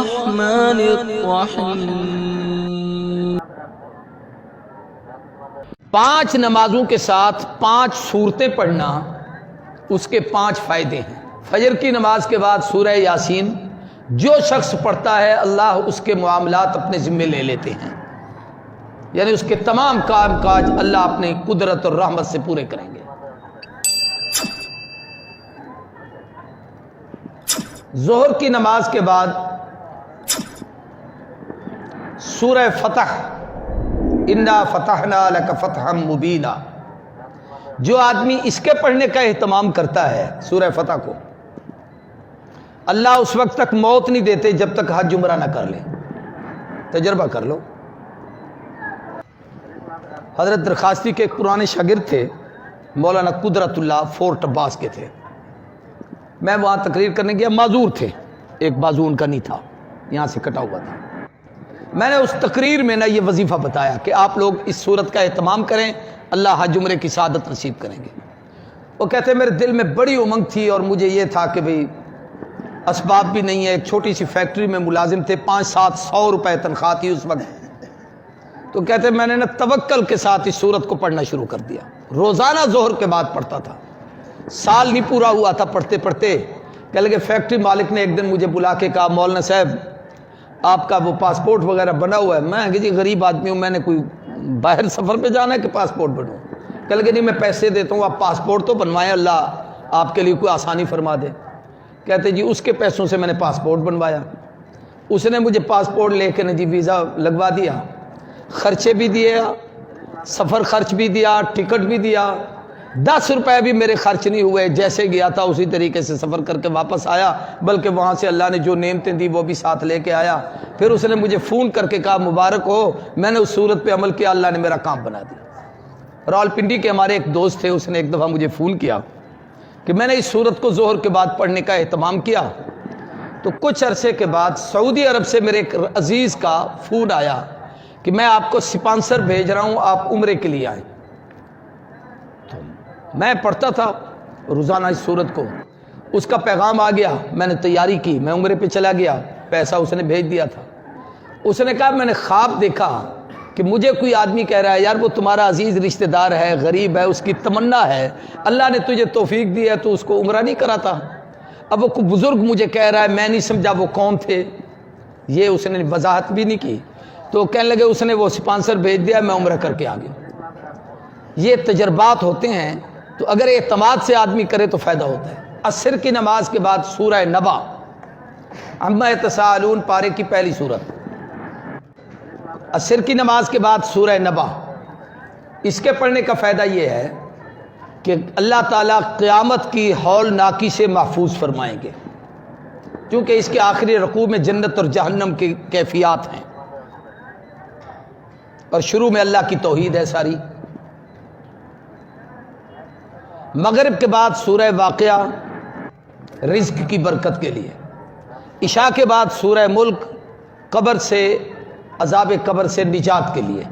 الرحمن الرحیم۔ 5 نمازوں کے ساتھ 5 سورتیں پڑھنا، اس کے 5 فائدے ہیں۔ فجر کی نماز کے بعد سورہ یاسین جو شخص پڑھتا ہے اللہ اس کے معاملات اپنے ذمے لے لیتے ہیں، یعنی اس کے تمام کام کاج اللہ اپنے قدرت اور رحمت سے پورے کریں گے۔ ظہر کی نماز کے بعد سورہ فتح، انا فتحنا لک فتحا مبینا، جو آدمی اس کے پڑھنے کا اہتمام کرتا ہے سورہ فتح کو، اللہ اس وقت تک موت نہیں دیتے جب تک حج عمرہ نہ کر لے۔ تجربہ کر لو۔ حضرت درخواستی کے ایک پرانے شاگرد تھے، مولانا قدرت اللہ، فورٹ عباس کے تھے۔ میں وہاں تقریر کرنے گیا، معذور تھے، ایک بازو ان کا نہیں تھا، یہاں سے کٹا ہوا تھا۔ میں نے اس تقریر میں یہ وظیفہ بتایا کہ آپ لوگ اس صورت کا اہتمام کریں، اللہ حج عمرے کی سعادت نصیب کریں گے۔ وہ کہتے میرے دل میں بڑی امنگ تھی اور مجھے یہ تھا کہ بھئی اسباب بھی نہیں ہے، ایک چھوٹی سی فیکٹری میں ملازم تھے، 500-700 روپے تنخواہ تھی اس وقت۔ تو کہتے میں نے توکل کے ساتھ اس سورت کو پڑھنا شروع کر دیا، روزانہ ظہر کے بعد پڑھتا تھا۔ سال نہیں پورا ہوا تھا پڑھتے پڑھتے، کہہ لگے فیکٹری مالک نے ایک دن مجھے بلا کے کہا مولانا صاحب آپ کا وہ پاسپورٹ وغیرہ بنا ہوا ہے۔ میں کہ جی غریب آدمی ہوں، میں نے کوئی باہر سفر پہ جانا ہے کہ پاسپورٹ بنوں؟ کہہ لگے نہیں میں پیسے دیتا ہوں، آپ پاسپورٹ تو بنوائیں، اللہ آپ کے لیے کوئی آسانی فرما دے۔ کہتے جی اس کے پیسوں سے میں نے پاسپورٹ بنوایا، اس نے مجھے پاسپورٹ لے کے جی ویزا لگوا دیا، خرچے بھی دیے، سفر خرچ بھی دیا، ٹکٹ بھی دیا، 10 روپے بھی میرے خرچ نہیں ہوئے، جیسے گیا تھا اسی طریقے سے سفر کر کے واپس آیا، بلکہ وہاں سے اللہ نے جو نعمتیں دی وہ بھی ساتھ لے کے آیا۔ پھر اس نے مجھے فون کر کے کہا مبارک ہو، میں نے اس صورت پہ عمل کیا، اللہ نے میرا کام بنا دیا۔ راولپنڈی کے ہمارے ایک دوست تھے، اس نے ایک دفعہ مجھے فون کیا کہ میں نے اس صورت کو ظہر کے بعد پڑھنے کا اہتمام کیا، تو کچھ عرصے کے بعد سعودی عرب سے میرے ایک عزیز کا فون آیا کہ میں آپ کو سپانسر بھیج رہا ہوں، آپ عمرے کے لیے آئیں۔ تو میں پڑھتا تھا روزانہ اس صورت کو، اس کا پیغام آ گیا، میں نے تیاری کی، میں عمرے پہ چلا گیا، پیسہ اس نے بھیج دیا تھا۔ اس نے کہا میں نے خواب دیکھا کہ مجھے کوئی آدمی کہہ رہا ہے یار وہ تمہارا عزیز رشتہ دار ہے، غریب ہے، اس کی تمنا ہے، اللہ نے تجھے توفیق دی ہے تو اس کو عمرہ نہیں کراتا۔ اب وہ کوئی بزرگ مجھے کہہ رہا ہے، میں نہیں سمجھا وہ کون تھے، یہ اس نے وضاحت بھی نہیں کی۔ تو کہنے لگے اس نے وہ سپانسر بھیج دیا، میں عمرہ کر کے آ گیا۔ یہ تجربات ہوتے ہیں، تو اگر اعتماد سے آدمی کرے تو فائدہ ہوتا ہے۔ عصر کی نماز کے بعد سورہ نبا، عما یتساءلون پارے کی پہلی سورت۔ عصر کی نماز کے بعد سورہ نبا، اس کے پڑھنے کا فائدہ یہ ہے کہ اللہ تعالیٰ قیامت کی ہول ناکی سے محفوظ فرمائیں گے، کیونکہ اس کے آخری رکوع میں جنت اور جہنم کی کیفیات ہیں، اور شروع میں اللہ کی توحید ہے ساری۔ مغرب کے بعد سورہ واقعہ رزق کی برکت کے لیے، عشاء کے بعد سورہ ملک قبر سے، عذاب قبر سے نجات کے لیے۔